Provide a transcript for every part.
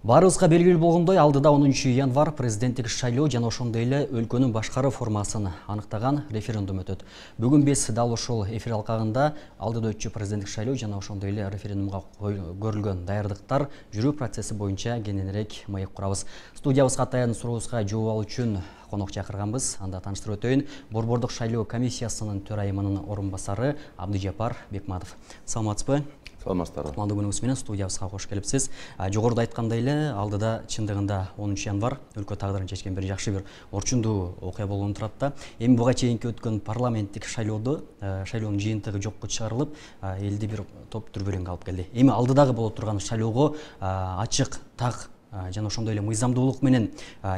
Барыбызга белгилүү болгондой, алдыда 10 январ президенттик шайлоо жана ошондой эле өлкөнүн башкаруу формасын аныктаган референдум өтөт. Бүгүн биз дал ушул эфир алкагында алдыда өтчү президенттик шайлоо жана ошондой эле референдумга көрүлгөн даярдыктар жүрүү процесси боюнча кененирээк маек курабыз. Студиябызга атайын сурообузга жооп алуу үчүн конок чакырганбыз. Анда тааныштырып өтөйүн. Борбордук шайлоо комиссиясынын төрайымынын орун басары Абдыжапар Бекматов. Саламатсызбы? Саламатсыздар. Кутмандуу күнүңүз менен студиябызга кош келипсиз. Жогоруда айткандай эле, алдыда чындыгында 10 январ өлкө тагдырын чечкен бир жакшы бир орчундуу окуя болгон турат да. Эми буга чейинки өткөн парламенттик шайлоонун жыйынтыгы жокко чыгарылып, элди бир топ дүрбөлөңгө алып келди. Эми алдыдагы боло турган шайлоого ачык, так жана ошондой эле мыйзамдуулук менен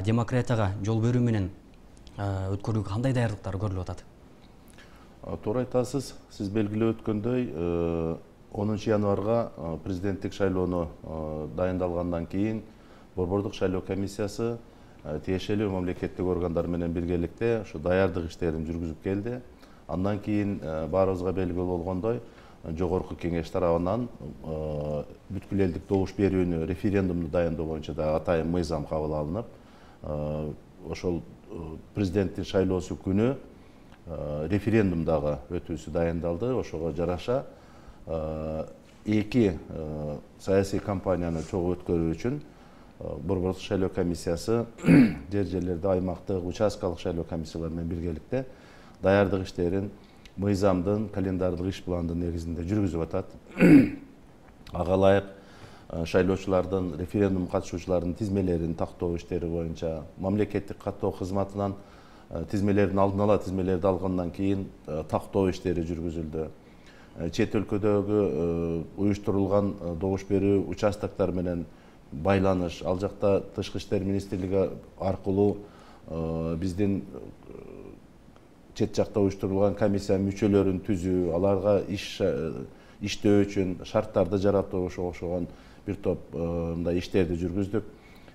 демократияга жол берүү менен өткөрүүгө кандай даярдыктар көрүлүп атат? Туура айтасыз. Сиз белгилеп өткөндөй 10 январга президенттик шайлоону дайындалгандан кийин Борбордук шайлоо комиссиясы тиешелүү мамлекеттик органдар менен биргеликте ушу даярдык иштерин жүргүзүп келди. Андан кийин баарыбызга белгилүү болгондой, жогорку кеңеш тарабынан бүткүл элдик добуш берүүнү, референдумду дайындоо боюнча да атайын мыйзам кабыл алынып, ошол президенттик шайлоосу күнү референдумдагы өтүүсү дайындалды. Ошого жараша эки саясий кампанияны чогуу өткөрүү үчүн Борбордук шайлоо комиссиясы жерлерде аймактык, участкалык шайлоо комиссиялары менен биргеликте даярдык иштерин мыйзамдын, календардык иш пландын негизинде жүргүзүп атат. Ага ылайык шайлоочулардын, референдум катышуучулардын тизмелерин тактоо иштери боюнча мамлекеттик каттоо кызматынан тизмелердин алдын ала тизмелерди алгандан кийин тактоо иштери жүргүзүлдү. Чет өлкөдөгү уюштурулган добуш берүү участоктор менен байланыш, ал жакта Тышкы иштер министрлиги аркылуу биздин чет жакта уюштурулган комиссия мүчөлөрүн түзүү, аларга иштөө үчүн шарттарды жаратуу, ошого окшогон бир топ мындай иштерди жүргүздүк.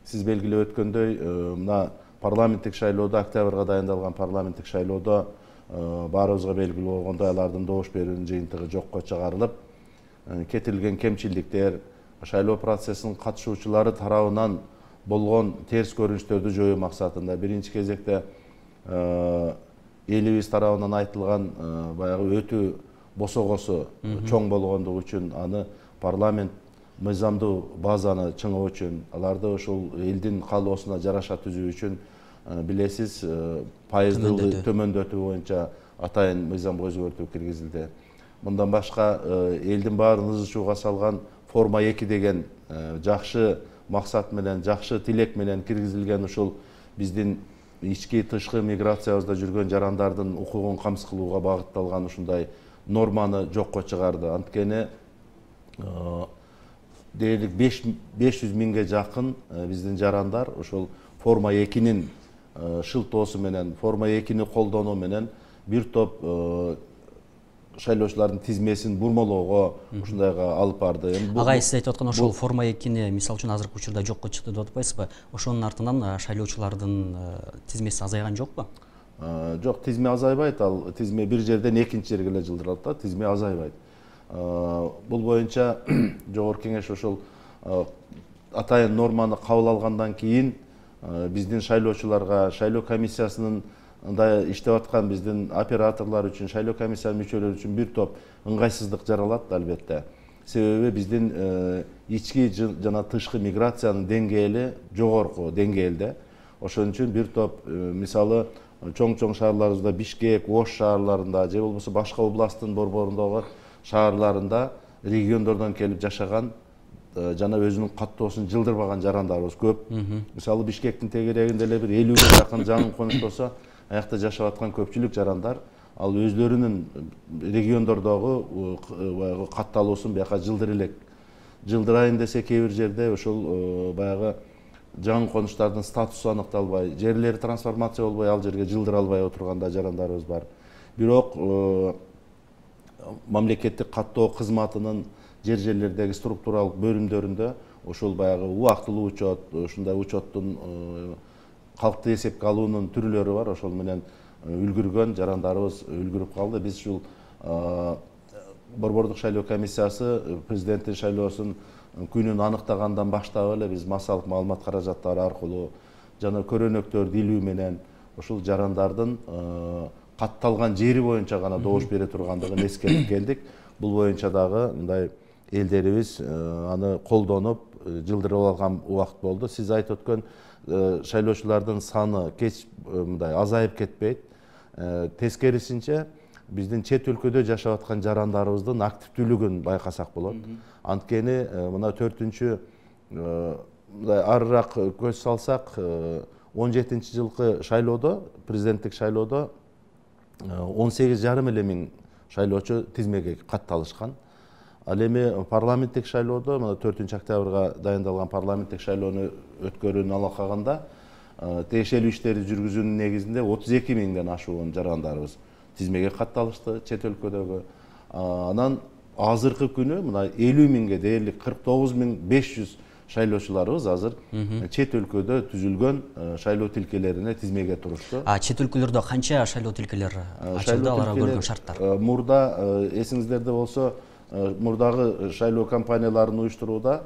Сиз белгилеп өткөндөй, мына парламенттик шайлоодо, октябрга дайындалган парламенттик шайлоодо баарыбызга белгилүү болгондой, алардын добуш берүүнүн жыйынтыгы жокко чыгарылып, кетирилген кемчиликтер, шайлоо процессинин катышуучулары тарабынан болгон терс көрүнүштөрдү жоюу максатында биринчи кезекте элибиз тарабынан айтылган баягы өтүү босогосу чоң болгондугу үчүн аны парламент мыйзамдуу базаны чыңоо үчүн, аларды ошол элдин каалоосуна жараша түзүү үчүн билесиз, пайыздуулукту төмөндөтүү боюнча атайын мыйзамга өзгөртүү киргизилди. Мындан башка элдин баарын ызы-чууга салган форма 2 деген жакшы максат менен, жакшы тилек менен киргизилген ушул биздин ички тышкы миграциябызда жүргөн жарандардын укугун камсыз кылууга багытталган ушундай норманы жокко чыгарды. Анткени дээрлик 500 миңге жакын биздин жарандар ошол форма 2-нин шылтоосу менен, форма 2-ни колдонуу менен бир топ шайлоочулардын тизмесин бурмалоого ушундайга алып барды. Ага, сиз айтып аткан ошол форма 2-ни мисалы үчүн азыркы учурда жокко чыкты деп атпайсызбы? Ошонун артынан шайлоочулардын тизмеси азайган жокпу? Жок, тизме азайбайт. Ал тизме бир жерден экинчи жерге эле жылдыралат да, тизме азайбайт. Бул боюнча жогорку кеңеш ошол атайын норманы кабыл алгандан кийин биздин шайлоочуларга, шайлоо комиссиясынын иштеп аткан биздин операторлор үчүн, шайлоо комиссиянын мүчөлөрү үчүн бир топ ыңгайсыздык жаралат албетте. Себеби биздин ички жана тышкы миграциянын деңгээли жогорку деңгээлде. Ошон үчүн бир топ мисалы чоң шаарларыбызда, Бишкек, Ош шаарларында же болбосо башка областтын борборундагы шаарларында региондордон келип жашаган жана өзүнүн каттоосун жылдырбаган жарандарыбыз көп. Мисалы Бишкектин тегерегинде эле бир 50-ге жакын жаңы конуш болсо, аякта жашап аткан көпчүлүк жарандар ал өзлөрүнүн региондордогу катталуусун бияка жылдыр элек. Жылдырайын десе кээ бир жерде ошол баягы жаңы конуштардын статусу аныкталбай, жерлери трансформация болбой ал жерге жылдыра албай отурганда жарандарыбыз бар. Бирок мамлекеттик каттоо кызматынын жерлердеги структуралык бөлүмдөрүндө ошол баягы убактылуу учет, ушундай учеттун калкты эсепке алуунун түрлөрү бар. Ошол менен үлгүргөн жарандарыбыз үлгүрүп калды. Биз ушул Борбордук шайлоо комиссиясы президенттин шайлоосун күнүн аныктагандан баштап эле биз массалык маалымат каражаттары аркылуу жана көрөнөктөрдү илүү менен ушул жарандардын катталган жери боюнча гана добуш бере тургандыгын эскертип келдик. Бул боюнча дагы мындай элдерибиз аны колдонуп жылдырып алган убакыт болду. Сиз айтып өткөн шайлоочулардын саны кеч мындай азайып кетпейт. Тескерисинче биздин чет өлкөдө жашап аткан жарандарыбыздын активдүүлүгүн байкасак болот. Анткени мына 4-чү арыраак көз салсак 17-жылкы шайлоодо, президенттик шайлоодо 18,5 эле миң шайлоочу тизмеге катталышкан. Ал эми парламенттик шайлоодо, мына 4-октябрга дайындалган парламенттик шайлоону өткөрүүнүн алакагында тиешелүү иштерди жүргүзүүнүн негизинде 32 миңден ашуун жарандарыбыз тизмеге катталышты чет өлкөдөгү. Анан азыркы күнү мына 50 миңге дээрлик 49.500 шайлоочуларыбыз азыр чет өлкөдө түзүлгөн шайлоо тилкелерине тизмеге турушту. Чет өлкөлөрдө канча шайлоо тилкелери ачылды, аларга көргөн шарттар? Мурда эсиңиздерде болсо, мурдагы шайлоо кампанияларын уюштурууда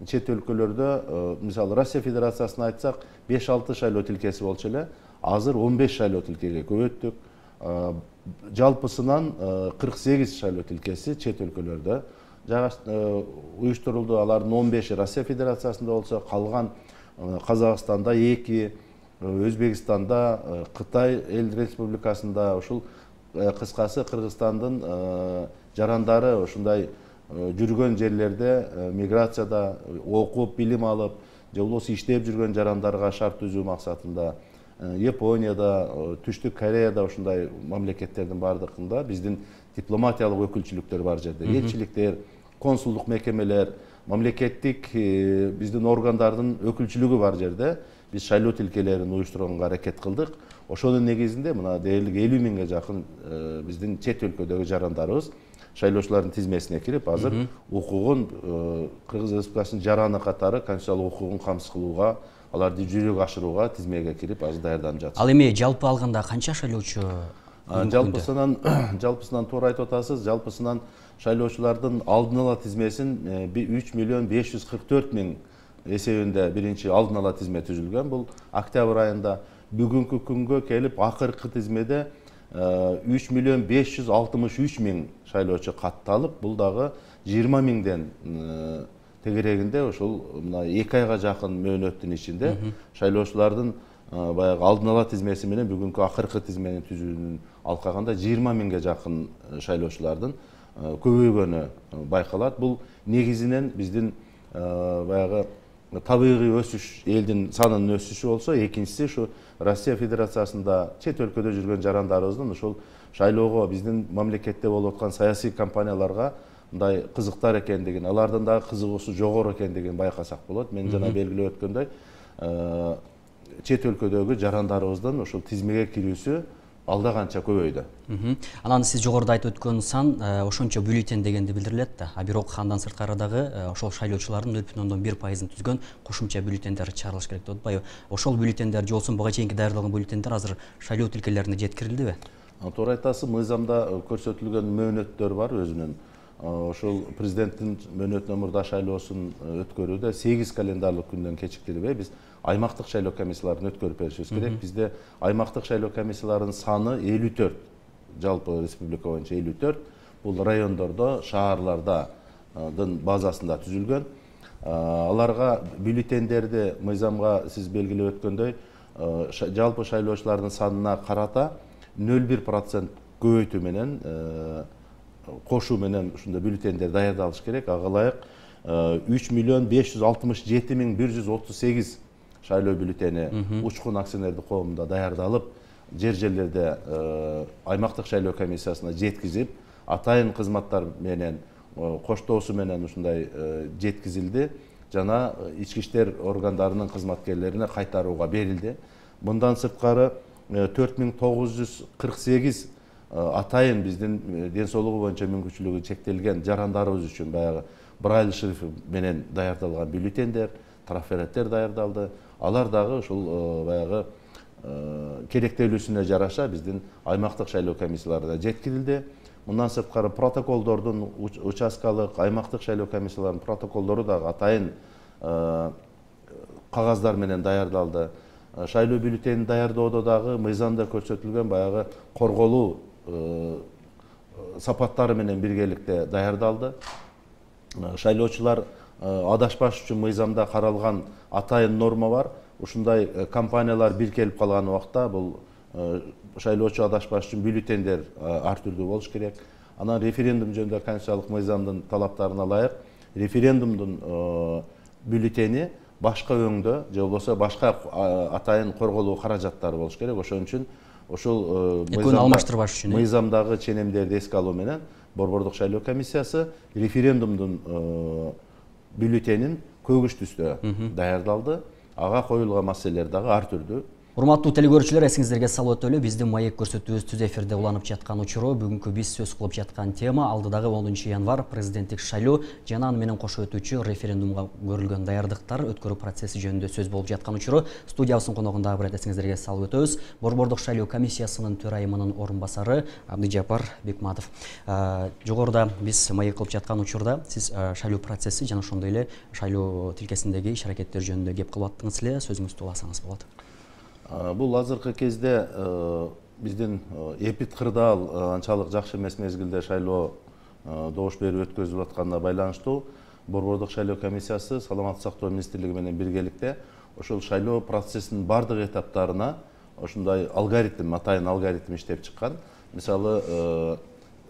чет өлкөлөрдө, мисалы Россия Федерациясына айтсак, 5-6 шайлоо тилкеси болчу эле, азыр 15 шайлоо тилкеге көбөйттүк. Жалпысынан 48 шайлоо тилкеси чет өлкөлөрдө уюштурулду. Алардын 15-и Россия Федерациясында болсо, калган Казакстанда 2, Өзбекстанда, Кытай эл республикасында, ушул кыскасы Кыргызстандын жарандары ушундай жүргөн жерлерде миграцияда окуп, билим алып, же болбосо иштеп жүргөн жарандарга шарт түзүү максатында Японияда, Түштүк Кореяда ушундай мамлекеттердин бардыгында биздин дипломатиялык өкүлчүлүктөр бар жерде, элчиликтер, консулдук мекемелер, мамлекеттик биздин органдардын өкүлчүлүгү бар жерде биз шайлоо тилкелерин уюштурганга аракет кылдык. Ошонун негизинде мына дээрлик 50 миңге жакын биздин чет өлкөдөгү жарандарыбыз шайлоочулардын тизмесине кирип, азыр укугун Кыргыз Республикасынын жараны катары конституциялык укугун камсыз кылууга, аларды жүзөгө ашырууга тизмеге кирип азыр даярданып жатат. Ал эми жалпы алганда канча шайлоочу? Жалпысынан туура айтып атасыз. Жалпысынан шайлоочулардын алдын ала тизмесин 3.544.000 эсебинде биринчи алдын ала тизме түзүлгөн. Бул октябрь айында. Бүгүнкү күнгө келип акыркы тизмеде 3.563.000 шайлоочу катталып, бул дагы 20 миңден тегерегинде ушул мына 2 айга жакын мөөнөттүн ичинде шайлоочулардын баягы алдын ала тизмеси менен бүгүнкү акыркы тизмени түзүүнүн алкагында 20 миңге жакын шайлоочулардын көбөйгөнү байкалат. Бул негизинен биздин баягы табигый өсүш, элдин санынын өсүшү болсо, экинчиси ушу Россия Федерациясында чет өлкөдө жүргөн жарандарыбыздын ушул шайлоого биздин мамлекетте болуп аткан саясий кампанияларга мындай кызыктар экендигин, алардын дагы кызыгуусу жогору экендигин байкасак болот. Мен жана белгилеп өткөндөй, чет өлкөдөгү жарандарыбыздын ушул тизмеге кирүүсү алда канча көбөйдү. Анан сиз жогоруда айтып өткөн сан ошончо бюллетень дегенди билдирилет да. Бирок андан сырткары дагы ошол шайлоочулардын 0,1% түзгөн кошумча бюллетендер чыгарылыш керек деп атпайбы? Ошол бюллетендер же болбосо буга чейинки даярдалган бюллетендер азыр шайлоо тилкелерине жеткирилдиби? Туура айтасыз, мыйзамда көрсөтүлгөн мөөнөттөр бар өзүнүн. Ошол президенттин мөөнөтүнөн мурда шайлоосун өткөрүүдө 8 календарлык күндөн кечиктирбей биз аймактык шайлоо комиссияларын өткөрүп беришибиз керек. Бизде аймактык шайлоо комиссияларынын саны 54, жалпы республика боюнча 54. Бул райондордо, шаарлардын базасында түзүлгөн. Аларга бюллетендерди мыйзамга сиз белгилеп өткөндөй, жалпы шайлоочулардын санына карата 0,1% көбөйтүү менен кошуу менен ушундай бюллетендер даярдалыш керек. Ага ылайык 3.567.138 шайлоо бюллетени Учкун акционердик коомунда даярдалып, жерлерде аймактык шайлоо комиссиясына жеткизип, атайын кызматтар менен коштоосу менен ушундай жеткизилди. Жана ички иштер органдарынын кызматкерлерине кайтарууга берилди. Мындан сырткары 4948 атайын биздин ден соолугу боюнча мүмкүнчүлүгү чектелген жарандарыбыз үчүн баягы Брайль шрифти менен даярдалган бюллетендер, трафареттер даярдалды. Алар дагы ушул баягы керектелүүсүнө жараша биздин аймактык шайлоо комиссияларына жеткирилди. Мындан сырткары протоколдордун участкалык аймактык шайлоо комиссияларынын протоколдору дагы атайын кагаздар менен даярдалды. Шайлоо бюллетенин даярдоодо дагы мыйзамда көрсөтүлгөн баягы корголуу сапаттары менен биргеликте даярдалды. Шайлоочулар адашпаш үчүн мыйзамда каралган атайын норма бар. Ушундай компаниялар биркелип калган убакта бул шайлоочу адашпаш үчүн бюллетендер ар түрдүү болуш керек. Анан референдум жөнүндө конституциялык мыйзамдын талаптарына ылайык референдумдун бюллетени башка өңдө же болбосо башка атайын корголуу каражаттары болуш керек. Ошон үчүн ушул мыйзамдагы ченемдерди эске алуу менен Борбордук шайлоо комиссиясы референдумдун бюллетенин көгүш түстө даярдалды. Ага коюлган маселелер дагы ар түрдүү. Урматтуу телекөрүүчүлөр, эсиңиздерге салып өтөлү, биздин маек көрсөтүүбүз түз эфирде уланып жаткан учуру. Бүгүнкү биз сөз кылып жаткан тема алдыдагы 10 январь президенттик шайлоо жана аны менен кошо өтүүчү референдумга көрүлгөн даярдыктар өткөрүү процесси жөнүндө сөз болуп жаткан учуру. Студиябыздын коногун дагы бир эсиңиздерге салып өтөбүз. Борбордук шайлоо комиссиясынын төрайымынын орун басары Абдыжапар Бекматов. Жогоруда биз маек кылып жаткан учурда сиз шайлоо процесси жана ошондой эле шайлоо тилкесиндеги иш аракеттер жөнүндө кеп кылып аттыңыз эле. Сөзүңүздү уласаңыз болот. Бул азыркы кезде биздин эпид кырдаал анчалык жакшы эмес мезгилде шайлоо добуш берүү өткөзүлүп атканына байланыштуу Борбордук шайлоо комиссиясы Саламаттык сактоо министрлиги менен биргеликте ошол шайлоо процессинин бардык этаптарына ошондой алгоритм, атайын алгоритм иштеп чыккан. Мисалы,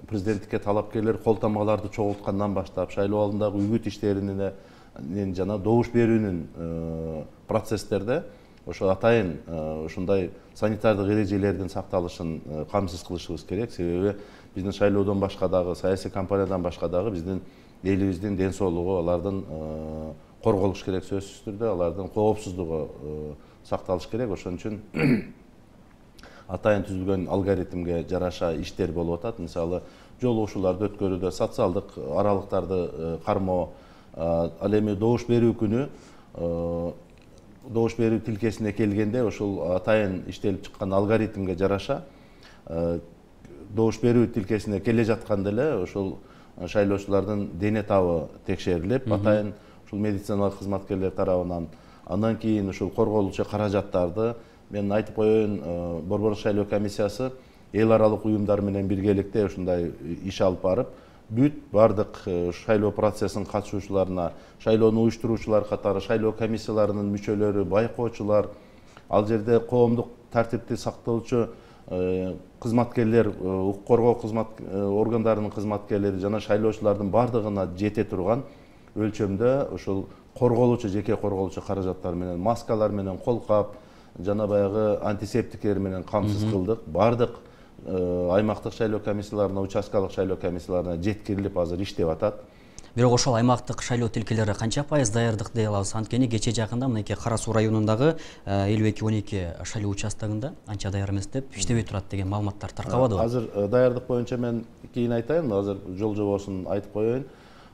президенттикке талапкерлер кол тамгаларды чогулткандан баштап шайлоо алдындагы үгүт иштеринин жана добуш берүүнүн процесстерде ошо атайын ушундай санитардык эрежелердин сакталышын камсыз кылышыбыз керек. Себеби биздин шайлоодон башка дагы, саясий кампаниядан башка дагы биздин элибиздин ден соолугу, алардын корголуш керек сөзсүз түрдө, алардын коопсуздугу сакталыш керек. Ошон үчүн атайын түзүлгөн алгоритмге жараша иштер болуп атат. Мисалы, жолугушууларды өткөрүүдө, социалдык аралыктарды кармоо, ал эми добуш берүү күнү добуш берүү тилкесине келгенде ошол атайын иштелип чыккан алгоритмге жараша добуш берүү тилкесине келе жатканда эле ошол шайлоочулардын дене табы текшерилип, атайын ушул медициналык кызматкерлер тарабынан, андан кийин ушул корголуучу каражаттарды мен айтып коеюн, Борбордук шайлоо комиссиясы эл аралык уюмдар менен биргеликте ушундай иш алып барып, бүт бардык шайлоо процессинин катышуучуларына, шайлоону уюштуруучулар катары шайлоо комиссияларынын мүчөлөрү, байкоочулар, ал жерде коомдук тартипти сактоочу кызматкерлер, укук коргоо органдарынын кызматкерлери жана шайлоочулардын бардыгына жете турган өлчөмдө ушул корголуучу, жеке корголуучу каражаттар менен, маскалар менен, колкап жана баягы антисептиктер менен камсыз кылдык. Бардык аймактык шайлоо комиссияларына, участкалык шайлоо комиссияларына жеткирилип азыр иштеп атат. Бирок ошол аймактык шайлоо тилкелери канча пайыз даярдык дей алабыз? Анткени кече жакында мынакей Кара Суу районундагы 52-12 шайлоо участогунда анча даяр эмес деп иштебей турат деген маалыматтар таркабады. Азыр даярдык боюнча мен кийин айтайын, азыр жол жобосун айтып коеюн.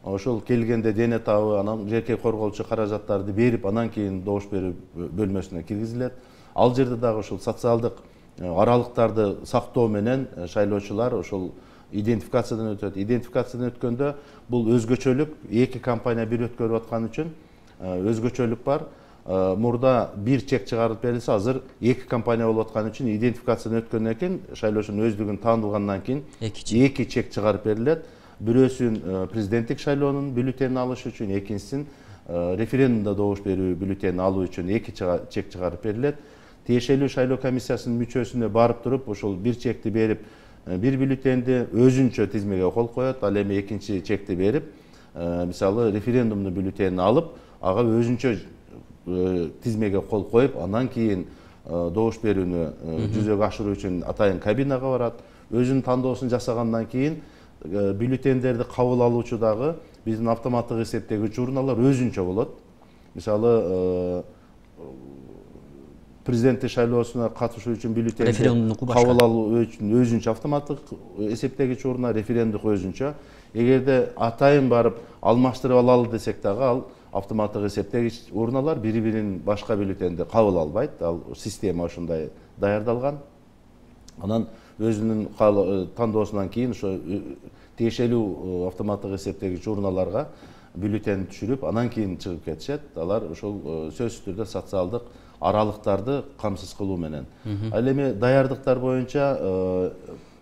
Ошол келгенде дене табы, анан жеке корголуучу каражаттарды берип, анан кийин добуш берүү бөлмөсүнө киргизилет. Ал жерде дагы ушул социалдык аралыктарды сактоо менен шайлоочулар ошол идентификациядан өтөт. Идентификациядан өткөндө бул өзгөчөлүк, эки компания бир өткөрүп аткан үчүн өзгөчөлүк бар. Мурда бир чек чыгарып берилсе, азыр эки компания болуп аткан үчүн идентификациядан өткөндөн кийин шайлоочунун өздүгүн таандылгандан кийин эки чек чыгарып берилет. Бирөөсүн президенттик шайлоонун бюллетенин алыш үчүн, экинчисин референдумда добуш берүү бюллетенин алуу үчүн эки чек чыгарып берилет. Тиешелүү шайлоо комиссиясынын мүчөсүнө барып туруп, ошол бир чекти берип, бир бюллетенди өзүнчө тизмеге кол коет, ал эми экинчи чекти берип, мисалы референдумдун бюллетенин алып, ага өзүнчө тизмеге кол коюп, андан кийин добуш берүүнү жүзөгө ашыруу үчүн атайын кабинага барат. Өзүнүн тандоосун жасагандан кийин бюллетендерди кабыл алуучу дагы биздин автоматтык эсептегич урналар өзүнчө болот. Мисалы, президенттик шайлоосуна катышуу үчүн бюллетенди кабыл алуу үчүн өзүнчө автоматтык эсептегич урна, референдумдук өзүнчө. Эгерде атайын барып алмаштырып алалы десек дагы, ал автоматтык эсептегич урналар бири-бирин башка бюллетенди кабыл албайт. Ал система ошондой даярдалган. Анан өзүнүн тандоосунан кийин ошо тиешелүү автоматтык эсептегич урналарга бюллетень түшүрүп, анан кийин чыгып кетишет. Алар ошол сөзсүз түрдө социалдык аралыктарды камсыз кылуу менен. Ал эми даярдыктар боюнча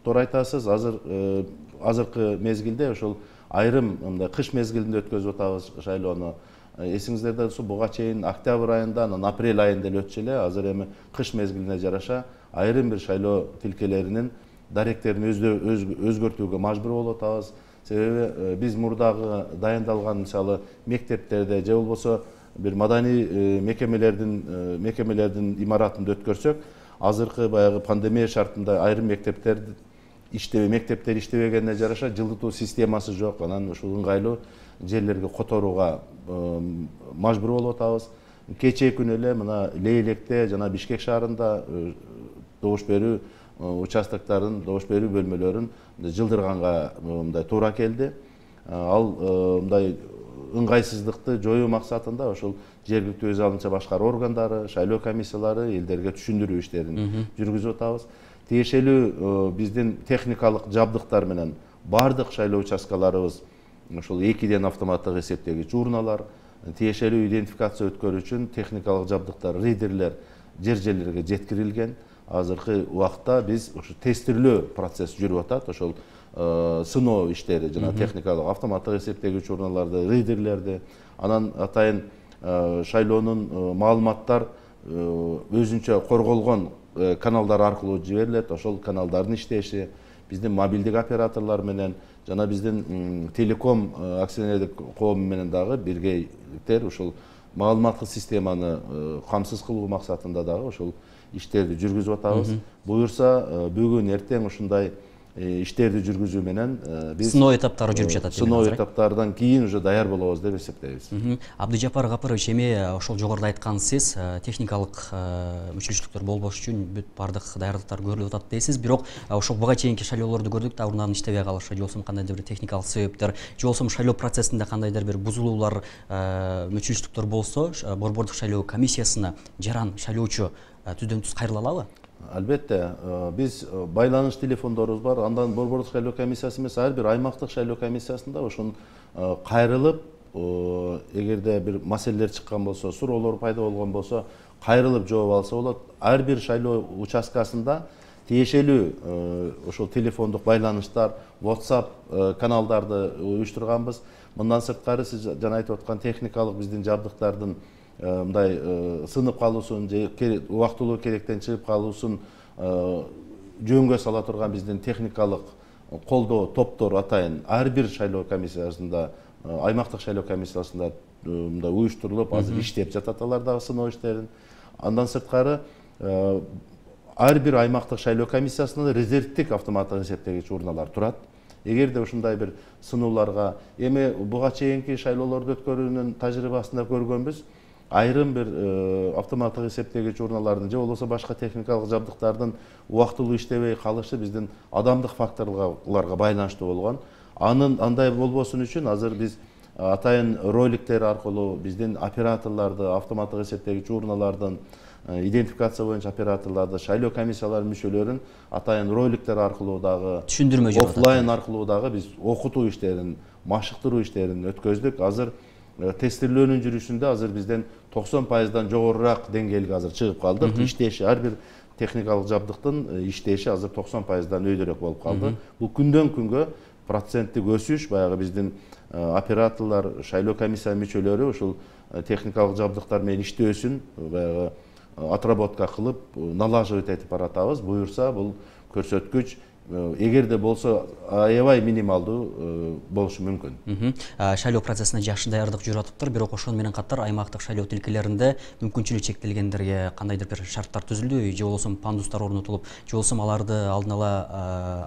туура айтасыз, азыркы мезгилде ошол айрым мындай кыш мезгилинде өткөзүп атабыз шайлоону. Эсиңиздерде буга чейин октябрь айында, анан апрель айында эле өтчү эле. Азыр эми кыш мезгилине жараша айрым бир шайлоо тилкелеринин даректерин өзгөртүүгө мажбур болуп атабыз. Себеби биз мурдагы дайындалган мисалы мектептерде же болбосо бир маданий мекемелердин имаратында өткөрсөк, азыркы баягы пандемия шартында айрым мектептер иштебегенине жараша жылытуу системасы жок. Анан ушул ыңгайлуу жерлерге которууга мажбур болуп атабыз. Кечээ күнү эле мына Лейлекте жана Бишкек шаарында добуш берүү участоктарын, добуш берүү бөлмөлөрүн жылдырганга мындай туура келди. Ал мындай ыңгайсыздыкты жоюу максатында ошол жергиликтүү өз алынча башкаруу органдары, шайлоо комиссиялары элдерге түшүндүрүү иштерин жүргүзүп атабыз. Тиешелүү биздин техникалык жабдыктар менен бардык шайлоо участкаларыбыз ошол 2ден автоматтык эсептегич урналар, тиешелүү идентификация өткөрүү үчүн техникалык жабдыктар, ридерлер жерлерге жеткирилген. Азыркы убакта биз ушу тестирлөө процесси жүрүп атат. Ошол сыноо иштери жана техникалык автоматтык эсептегич урналарды, ридерлерди, анан атайын шайлоонун маалыматтар өзүнчө корголгон каналдар аркылуу жиберилет. Ошол каналдардын иштеши биздин мобилдик операторлор менен жана биздин телеком акционердик коому менен дагы биргеликтер ушул маалыматтык системаны камсыз кылуу максатында дагы ошол иштерди жүргүзүп атабыз. Буюрса бүгүн эртең ушундай иштерди жүргүзүү менен биз сыноо этаптары жүрүп жатат. Сыноо этаптардан кийин уже даяр болобуз деп эсептейбиз. Абдыжапар Гапарович, эми ошол жогоруда айткан сиз техникалык мүчүлүштүктөр болбош үчүн бүт бардык даярдыктар көрүлүп атат дейсиз. Бирок ошол буга чейинки шайлоолорду көрдүк да, урундан иштебей калышы, же болбосо кандайдыр бир техникалык себептер, же болбосо шайлоо процессинде кандайдыр бир бузулуулар, мүчүлүштүктөр болсо, борбордук шайлоо комиссиясына жаран шайлоочу түздөн түз кайрыла алабы? Албетте, биз байланыш телефондорубуз бар. Андан борбордук шайлоо комиссиясы эмес, ар бир аймактык шайлоо комиссиясында ошон кайрылып, эгерде бир маселелер чыккан болсо, суроолор пайда болгон болсо, кайрылып жооп алса болот. Ар бир шайлоо участкасында тиешелүү ошол телефондук байланыштар, WhatsApp каналдарды уюштурганбыз. Мындан сырткары сиз жана айтып аткан техникалык биздин жабдыктардын мындай сынып калуусун же убактылуу керектен чыгып калуусун жөнгө сала турган биздин техникалык колдоо топтор атайын ар бир шайлоо комиссиясында, аймактык шайлоо комиссиясында мындай уюштурулуп, азыр иштеп жатат алар дагы сыноо иштерин. Андан сырткары ар бир аймактык шайлоо комиссиясында резервдик автоматтык эсептегич урналар турат. Эгерде ушундай бир сыноолорго эми буга чейинки шайлоолорду өткөрүүнүн тажрыйбасында көргөнбүз, айрым бир автоматтык эсептегич урналардын же болбосо башка техникалык жабдыктардын убактылуу иштебей калышы биздин адамдык факторлорго байланыштуу болгон. Андай болбосун үчүн азыр биз атайын роликтер аркылуу биздин операторлорду, автоматтык эсептегич урналардын идентификация боюнча операторлорду, шайлоо комиссияларынын мүчөлөрүн атайын роликтер аркылуу дагы, түшүндүрмө жүрүп атат. Офлайн аркылуу дагы биз окутуу иштерин, машыктыруу иштерин өткөздүк. Азыр тестирлөөнүн жүрүшүндө азыр бизден 90%дан жогорураак деңгээлге азыр чыгып калдык. Иштеши ар бир техникалык жабдыктын иштеши азыр 90%дан өйдөрөөк болуп калды. Бул күндөн күнгө проценттик өсүш, баягы биздин операторлор, шайлоо комиссиянын мүчөлөрү ушул техникалык жабдыктар менен иштөөсүн баягы отработка кылып, налаживать этип баратабыз. Буюрса бул көрсөткүч эгерде болсо аябай минималдуу болушу мүмкүн. Шайлоо процессине жакшы даярдык жүрүп атыптыр, бирок ошону менен катар аймактык шайлоо тилкелеринде мүмкүнчүлүгү чектелгендерге кандайдыр бир шарттар түзүлдүбү, же болбосо пандустар орнотулуп, же болбосо аларды алдын ала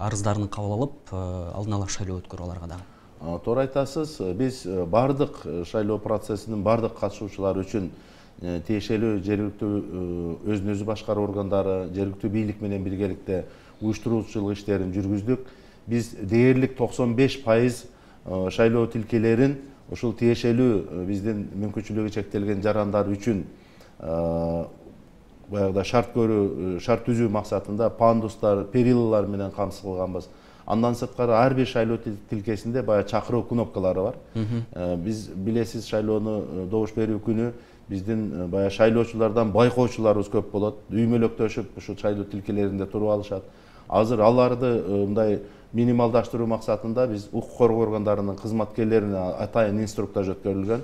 арыздарын кабыл алып, алдын ала шайлоо өткөрүп аларга дагы. Туура айтасыз, биз бардык шайлоо процессинин бардык катышуучулары үчүн тиешелүү жергиликтүү өзүн өзү башкаруу органдары, жергиликтүү бийлик менен биргеликте уюштуруучулук иштерин жүргүздүк. Биз дээрлик 95% шайлоо тилкелерин ушул тиешелүү биздин мүмкүнчүлүгү чектелген жарандар үчүн баягыда шарт түзүү максатында пандустар, перилалар менен камсыз кылганбыз. Андан сырткары ар бир шайлоо тилкесинде баягы чакыруу кнопкалары бар. Биз билесиз, шайлоону добуш берүү күнү биздин баягы шайлоочулардан байкоочуларыбыз көп болот. Үймөлөктөшүп ушу шайлоо тилкелеринде туруп алышат. Азыр аларды мындай минималдаштыруу максатында биз укук коргоо органдарынын кызматкерлерине атайын инструктаж өткөрүлгөн.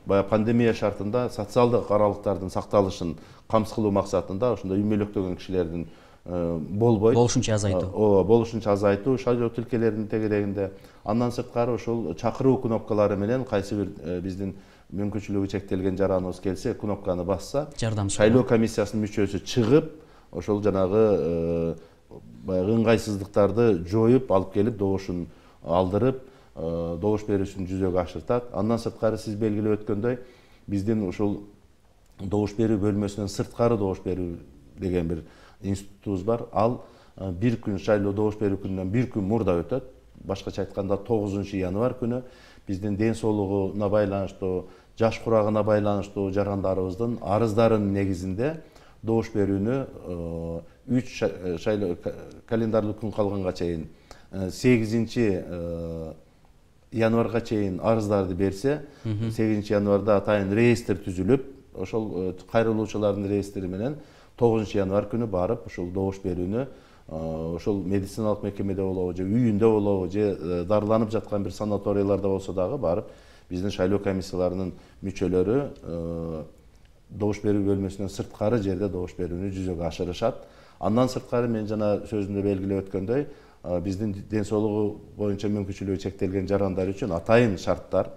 Баягы пандемия шартында социалдык аралыктардын сакталышын камсыз кылуу максатында ошондой үймөлөктөгөн кишилердин болушунча азайтуу. Болушунча азайтуу шайлоо тилкелеринин тегерегинде. Андан сырткары ошол чакыруу кнопкалары менен кайсы бир биздин мүмкүнчүлүгү чектелген жараныбыз келсе, кнопканы басса, шайлоо комиссиясынын мүчөсү чыгып, ошол жанагы баягы ыңгайсыздыктарды жоюп алып келип добушун алдырып, добуш берүүсүн жүзөгө ашыртат. Андан сырткары сиз белгилеп өткөндөй, биздин ушул добуш берүү бөлмөсүнөн сырткары добуш берүү деген бир институтубуз бар. Ал бир күн шайлоо добуш берүү күнүнөн бир күн мурда өтөт. Башкача айтканда 9 январь күнү биздин ден соолугуна байланыштуу, жаш курагына байланыштуу жарандарыбыздын арыздарынын негизинде добуш берүүнү 3 шайлоо календарлык күн калганга чейин 8 январга чейин арыздарды берсе, 8 январда атайын реестр түзүлүп, ошол кайрылуучулардын реестри менен 9 январь күнү барып ушул добуш берүүнү ошол медициналык мекемеде болобу же үйүндө болобу же дарыланып жаткан бир санаторияларда болсо дагы барып биздин шайлоо комиссияларынын мүчөлөрү добуш берүү бөлмөсүнөн сырткары жерде добуш берүүнү жүзөгө ашырышат. Андан сырткары мен жана сөзүмдө белгилеп өткөндөй, биздин ден соолугу боюнча мүмкүнчүлүгү чектелген жарандар үчүн атайын шарттар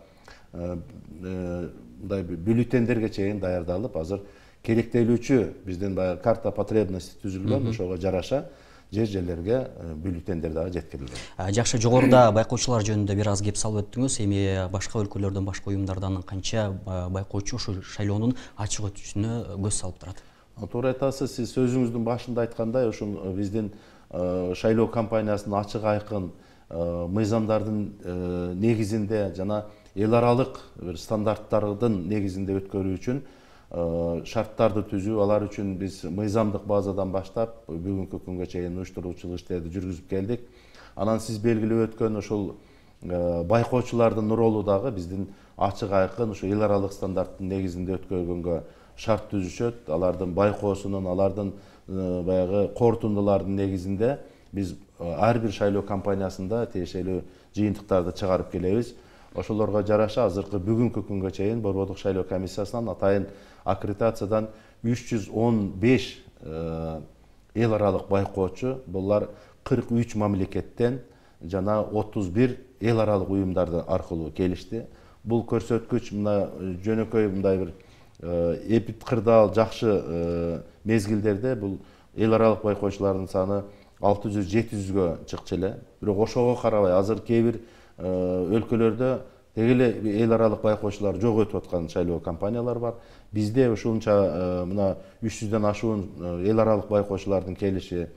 мындай бюллетендерге чейин даярдалып, азыр керектелүүчү биздин баягы карта потребности түзүлгөн, ошого жараша жерлерге бюллетендер дагы жеткирилген. Жакшы, жогоруда байкоочулар жөнүндө бир аз кеп салып өттүңүз. Эми башка өлкөлөрдөн, башка уюмдардан канча байкоочу ушу шайлоонун ачык өтүшүнө көз салып турат? Туура айтасыз, сиз сөзүңүздүн башында айткандай, ушул биздин шайлоо кампаниясынын ачык айкын мыйзамдардын негизинде жана эл аралык бир стандарттардын негизинде өткөрүү үчүн шарттарды түзүү, алар үчүн биз мыйзамдык базадан баштап бүгүнкү күнгө чейин уюштуруучулук иштерди жүргүзүп келдик. Анан сиз белгилеп өткөн ошол байкоочулардын ролу дагы биздин ачык айкын ушу эл аралык стандарттын негизинде өткөргөнгө шарт түзүшөт. Алардын байкоосунун, алардын баягы корутундулардын негизинде биз ар бир шайлоо кампаниясында тиешелүү жыйынтыктарды чыгарып келебиз. Ошолорго жараша азыркы бүгүнкү күнгө чейин Борбордук шайлоо комиссиясынан атайын аккредитациядан 315 эл аралык байкоочу, булар 43 мамлекеттен жана 31 эл аралык уюмдар аркылуу келишти. Бул көрсөткүч мына жөнөкөй мындай бир эпид кырдаал жакшы мезгилдерде бул эл аралык байкоочулардын саны 600-700гө чыкчу эле. Бирок ошого карабай азыр кээ бир өлкөлөрдө деги эле эл аралык байкоочулар жок өтүп аткан шайлоо кампаниялар бар. Бизде ушунча мына 300дөн ашуун эл аралык байкоочулардын келиши,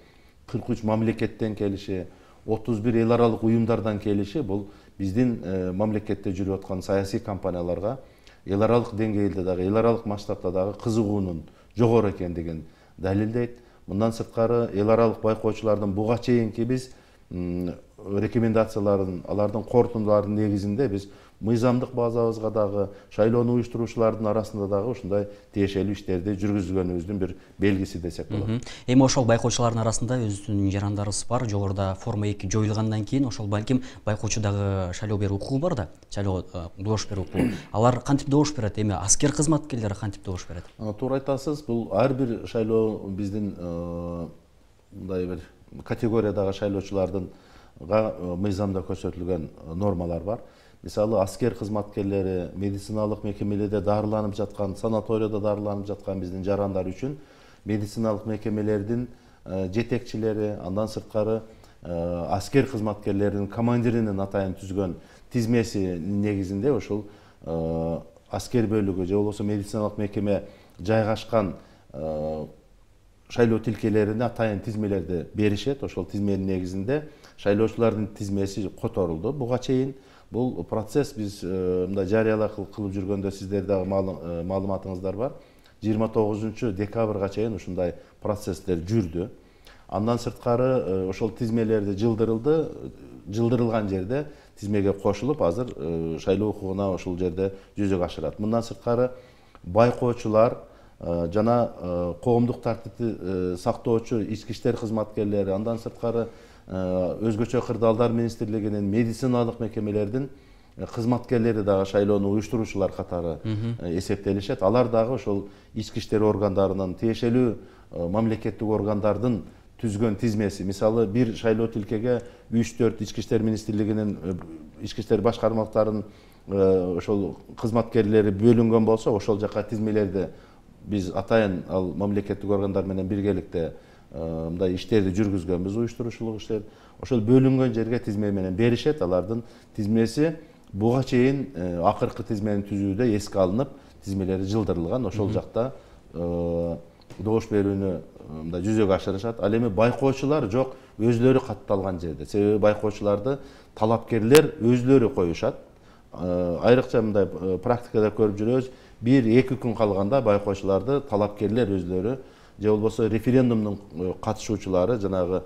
43 мамлекеттен келиши, 31 эл аралык уюмдардан келиши бул биздин мамлекетте жүрүп аткан саясий кампанияларга эл аралык деңгээлде дагы, эл аралык масштабта дагы кызыгуунун жогору экендигин далилдейт. Мындан сырткары эл аралык байкоочулардын буга чейинки биз рекомендацияларын, алардын корутундуларынын негизинде биз мыйзамдык базабызга дагы, шайлоону уюштуруучулардын арасында дагы ушундай тиешелүү иштерди жүргүзгөнүбүздүн бир белгиси десек болот. Эми ошол байкоочулардын арасында өзүнүн жарандарыбыз бар. Жогоруда форма 2 жоюлгандан кийин ошол балким байкоочу дагы шайлоо берүү укугу бар да, шайлоо добуш берүү укугу. Алар кантип добуш берет? Эми аскер кызматкерлери кантип добуш берет? Туура айтасыз, бул ар бир шайлоо биздин мындай бир категориядагы шайлоочулардын мыйзамда көрсөтүлгөн нормалар бар. Мисалы аскер кызматкерлери, медициналык мекемелерде дарыланып жаткан, санаторияда дарыланып жаткан биздин жарандар үчүн медициналык мекемелердин жетекчилери, андан сырткары аскер кызматкерлеринин командиринин атайын түзгөн тизмесинин негизинде ошол аскер бөлүгү же болбосо медициналык мекеме жайгашкан шайлоо тилкелерине атайын тизмелерди беришет. Ошол тизменин негизинде шайлоочулардын тизмеси которулду. Буга чейин бул процесс биз мындай жарыялык кылып жүргөндө сиздер дагы маалыматыңыздар бар. 29 декабрга чейин ушундай процесстер жүрдү. Андан сырткары ошол тизмелерди жылдырылган жерде тизмеге кошулуп, азыр шайлоо укугуна ошол жерде жүзөгө ашырат. Мындан сырткары байкоочулар жана коомдук тартипти сактоочу ички иштер кызматкерлери, андан сырткары өзгөчө кырдаалдар министрлигинин медициналык мекемелердин кызматкерлери дагы шайлоону уюштуруучулар катары эсептелишет. Алар дагы ошол ички иштер органдарынын, тиешелүү мамлекеттик органдардын түзгөн тизмеси. Мисалы, бир шайлоо тилкеге 3-4 ички иштер министрлигинин, ички иштер башкармалыктарынын ошол кызматкерлери бөлүнгөн болсо, ошол жака тизмелерди биз атайын ал мамлекеттик органдар менен биргеликте мындай иштерди жүргүзгөнбүз, уюштуруучулук иштер. Ошол бөлүнгөн жерге тизме менен беришет. Алардын тизмеси буга чейин акыркы тизмени түзүүдө эске алынып, тизмелери жылдырылган. Ошол жакта добуш берүүнү мындай жүзөгө ашырышат. Ал эми байкоочулар жок, өзлөрү катталган жерде. Себеби байкоочуларды талапкерлер өзлөрү коюшат. Айрыкча мындай практикада көрүп жүрөбүз. 1-2 күн калганда байкоочуларды талапкерлер өзлөрү же болбосо референдумдун катышуучулары, жанагы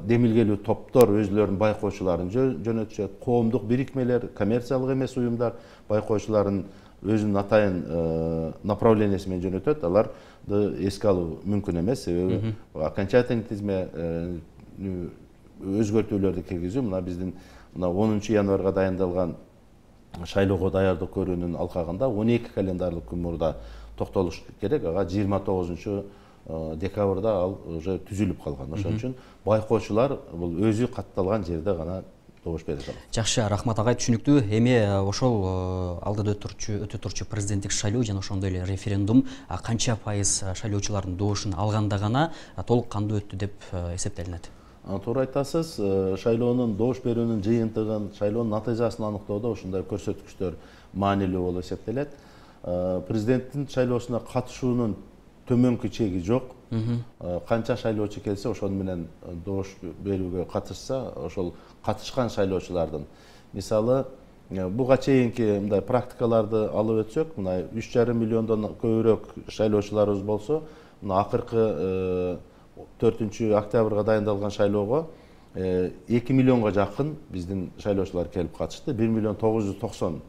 демилгелүү топтор өзлөрүнүн байкоочуларын жөнөтүшөт. Коомдук бирикмелер, коммерциялык эмес уюмдар байкоочуларын өзүнүн атайын направлениясы менен жөнөтөт. Аларды эске алуу мүмкүн эмес, себеби окончательный тизме өзгөртүүлөрдү киргизүү мына биздин 10 январга дайындалган шайлоого даярдык көрүүнүн алкагында 12 календарлык күн мурда токтолуш керек. Ага 29 декабрда ал уже түзүлүп калган. Ошон үчүн байкоочулар бул өзү катталган жерде гана добуш бере алат. Жакшы, рахмат агай, түшүнүктүү. Эми ошол алдыда өтө турчу президенттик шайлоо жана ошондой эле референдум канча пайыз шайлоочулардын добушун алганда гана толук кандуу өттү деп эсептелинет? Туура айтасыз. Шайлоонун добуш берүүнүн жыйынтыгын, шайлоонун натыйжасын аныктоодо ушундай көрсөткүчтөр маанилүү болуп эсептелет. Президенттин шайлоосуна катышуунун төмөнкү чеги жок. Канча шайлоочу келсе, ошол менен добуш берүүгө катышса, ошол катышкан шайлоочулардын, мисалы, буга чейинки мындай практикаларды алып өтсөк, мына 3,5 миллиондон көбүрөөк шайлоочуларыбыз болсо, мына акыркы 4-октябрга дайындалган шайлоого 2 миллионго жакын биздин шайлоочулар келип катышты. 1 миллион 990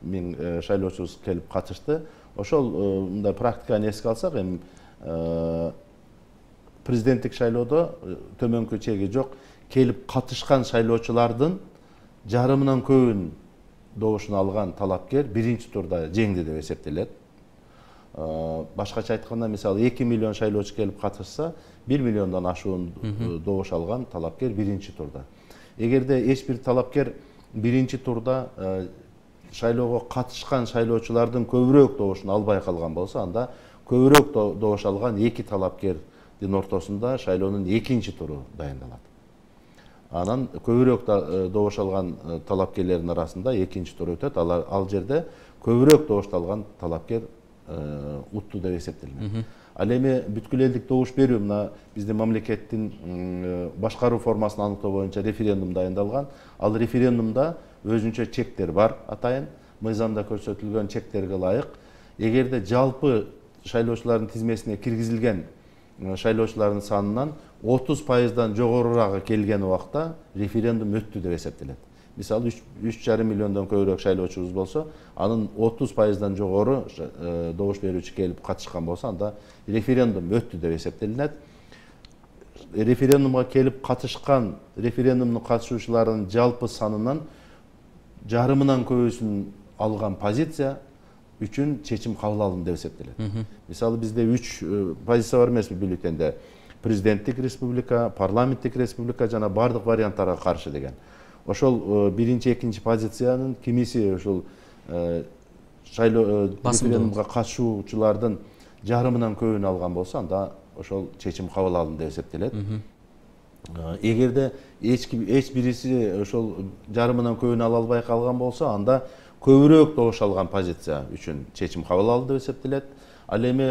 миң шайлоочубуз келип катышты. Ошол мындай практиканы эске алсак, эми президенттик шайлоодо төмөнкү чеги жок, келип катышкан шайлоочулардын жарымынан көбүн добушун алган талапкер биринчи турда жеңди деп эсептелет. Башкача айтканда, мисалы 2 миллион шайлоочу келип катышса, 1 миллиондон ашуун добуш алган талапкер биринчи турда. Эгерде эч бир талапкер биринчи турда шайлоого катышкан шайлоочулардын көбүрөөк добушун албай калган болсо, анда көбүрөөк добуш алган 2 талапкердин ортосунда шайлоонун экинчи туру дайындалат. Анан көбүрөөк добуш алган талапкерлердин арасында экинчи тур өтөт. Ал жерде көбүрөөк добуш алган талапкер утту деп эсептелинет. Ал эми бүткүл элдик добуш берүү, мына биздин мамлекеттин башкаруу формасын аныктоо боюнча референдум дайындалган. Ал референдумда өзүнчө чектер бар, атайын мыйзамда көрсөтүлгөн чектерге ылайык. Эгерде жалпы шайлоочулардын тизмесине киргизилген шайлоочулардын санынан 30%дан жогорураагы келген убакта референдум өттү деп эсептелет. Мисалы 3,5 миллиондон көбүрөөк шайлоочубуз болсо, анын 30%дан жогору добуш берүүчү келип катышкан болсо, анда референдум өттү деп эсептелинет. Референдумга келип катышкан референдумдун катышуучуларынын жалпы санынан жарымынан көбүсүн алган позиция үчүн чечим кабыл алынды деп эсептелет. Мисалы бизде 3 позиция бар эмеспи бюллетенде? Президенттик республика, парламенттик республика жана бардык варианттарга каршы деген. Ошол биринчи, экинчи позициянын кимиси ошол шайлоо референдумга катышуучулардын жарымынан көбүн алган болсо, анда ошол чечим кабыл алынды деп эсептелет. Эгерде эч бириси ошол жарымынан көбүн ала албай калган болсо, анда көбүрөөк добуш алган позиция үчүн чечим кабыл алынды деп эсептелет. Ал эми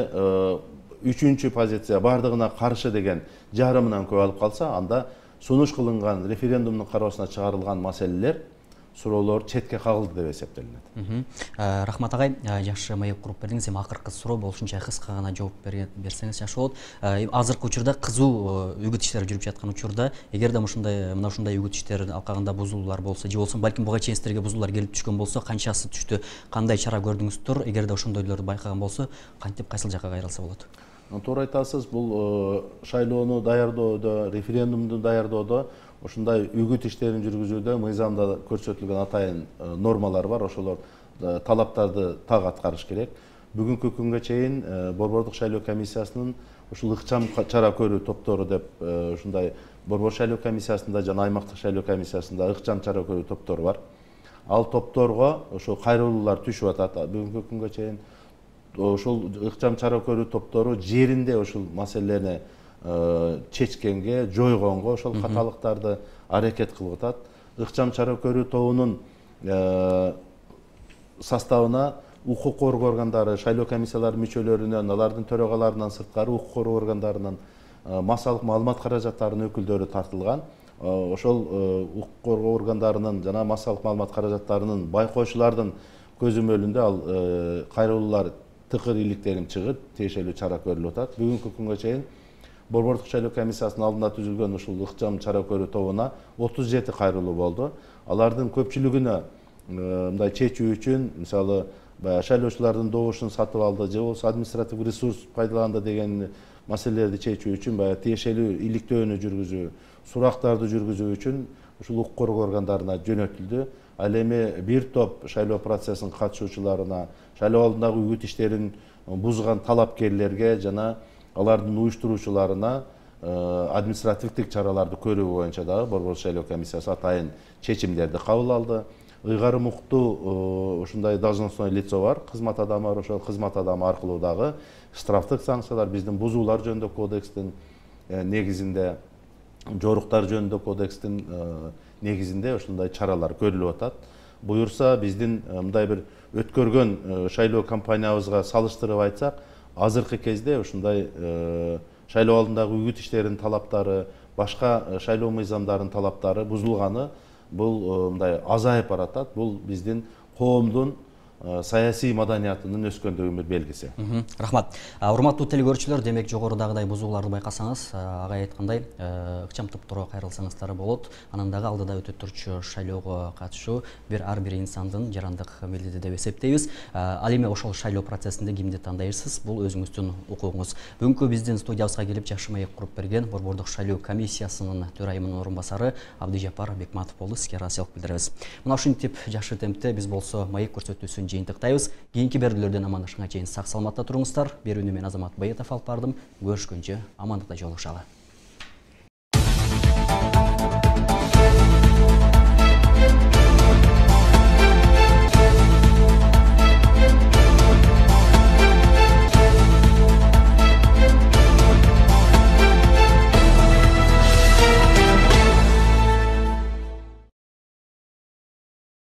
үчүнчү позиция бардыгына каршы деген жарымынан көп алып калса, анда сунуш кылынган референдумдун кароосуна чыгарылган маселелер суроолор четке кагылды деп эсептелинет. Рахмат агай, жакшы маек куруп бердиңиз. Эми акыркы суроо болушунча кыска гана жооп берсеңиз жакшы болот. Азыркы учурда кызуу үгүт иштери жүрүп жаткан учурда, эгерде мына ушундай үгүт иштер алкагында бузулуулар болсо, же болбосо балким буга чейин сиздерге бузулуулар келип түшкөн болсо, канчасы түштү? Кандай чара көрдүңүздөр? Эгерде ошондойлорду байкаган болсо, кантип кайсыл жакка кайрылса болот? Туура айтасыз, бул шайлоону даярдоодо, референдумду даярдоодо ушундай үгүт иштерин жүргүзүүдө мыйзамда көрсөтүлгөн атайын нормалар бар. Ошолор талаптарды так аткарыш керек. Бүгүнкү күнгө чейин Борбордук шайлоо комиссиясынын ушул ыкчам чара көрүү топтору деп ушундай Борбор шайлоо комиссиясында жана аймактык шайлоо комиссиясында ыкчам чара көрүү топтору бар. Ал топторго ошо кайрылуулар түшүп атат. Бүгүнкү күнгө чейин ошол ыкчам чара көрүү топтору жеринде ушул маселени чечкенге, жойгонго ошол каталыктарды аракет кылып атат. Ыкчам чара көрүү тобунун составына укук коргоо органдары, шайлоо комиссияларынын мүчөлөрүнөн, алардын төрагаларынан сырткары укук коргоо органдарынын массалык маалымат каражаттарынын өкүлдөрү тартылган. Ошол укук коргоо органдарынын жана массалык маалымат каражаттарынын байкоочулардын көзөмөлүндө ал кайрылуулар тыкыр иликтерин чыгып, тиешелүү чара көрүлүп атат. Бүгүнкү күнгө чейин Борбордук шайлоо комиссиясынын алдында түзүлгөн ушул ыкчам чара көрүү тобуна 37 кайрылуу болду. Алардын көпчүлүгүнө мындай чечүү үчүн, мисалы, шайлоочулардын добушун сатып алды, же болбосо административдик ресурс пайдаланды деген маселелерди чечүү үчүн, тиешелүү иликтөөнү жүргүзүү, сурактарды жүргүзүү үчүн ушул укук коргоо органдарына жөнөтүлдү. Ал эми бир топ шайлоо процессинин катышуучуларына, шайлоо алдындагы үгүт иштерин бузган талапкерлерге жана алардын уюштуруучуларына административдик чараларды көрүү боюнча дагы Борбор шайлоо комиссиясы атайын чечимдерди кабыл алды. Ыйгарым укуктуу ушундай должностной лицо бар, кызмат адамы бар, ошол кызмат адамы аркылуу дагы штрафтык санкциялар биздин бузуулар жөнүндө кодекстин негизинде, жоруктар жөнүндө кодекстин негизинде ушундай чаралар көрүлүп атат. Буюрса биздин мындай бир өткөргөн шайлоо кампаниябызга салыштырып айтсак, азыркы кезде ушундай шайлоо алдындагы үгүт иштеринин талаптары, башка шайлоо мыйзамдарынын талаптары бузулганы бул мындай азайып баратат. Бул биздин коомдун саясий маданиятынын өскөндүгүнүн бир белгиси. Рахмат. Урматтуу телекөрүүчүлөр, демек жогорудагыдай бузууларды байкасаңыз, агай айткандай, ыкчам топторго кайрылсаңыздар болот. Анан дагы алдыда өтө турчу шайлоого катышуу ар бир инсандын жарандык милдети деп эсептейбиз. Ал эми ошол шайлоо процессинде кимди тандайсыз, бул өзүңүздүн укугуңуз. Бүгүнкү биздин студиябызга келип жакшы маек куруп берген Борбордук шайлоо комиссиясынын төрайымынын орун басары Абдыжапар Бекматов болду. Сизге ыраазычылык билдиребиз. Мына ушинтип жакшы темпте биз болсо маек көрсөтүүсүн жыйынтыктайбыз. Кийинки берүүлөрдөн амандашканга чейин сак саламатта туруңуздар. Берүүнү мен Азамат Байетов алып бардым. Көрүшкөнчө амандыкта жолугушалы.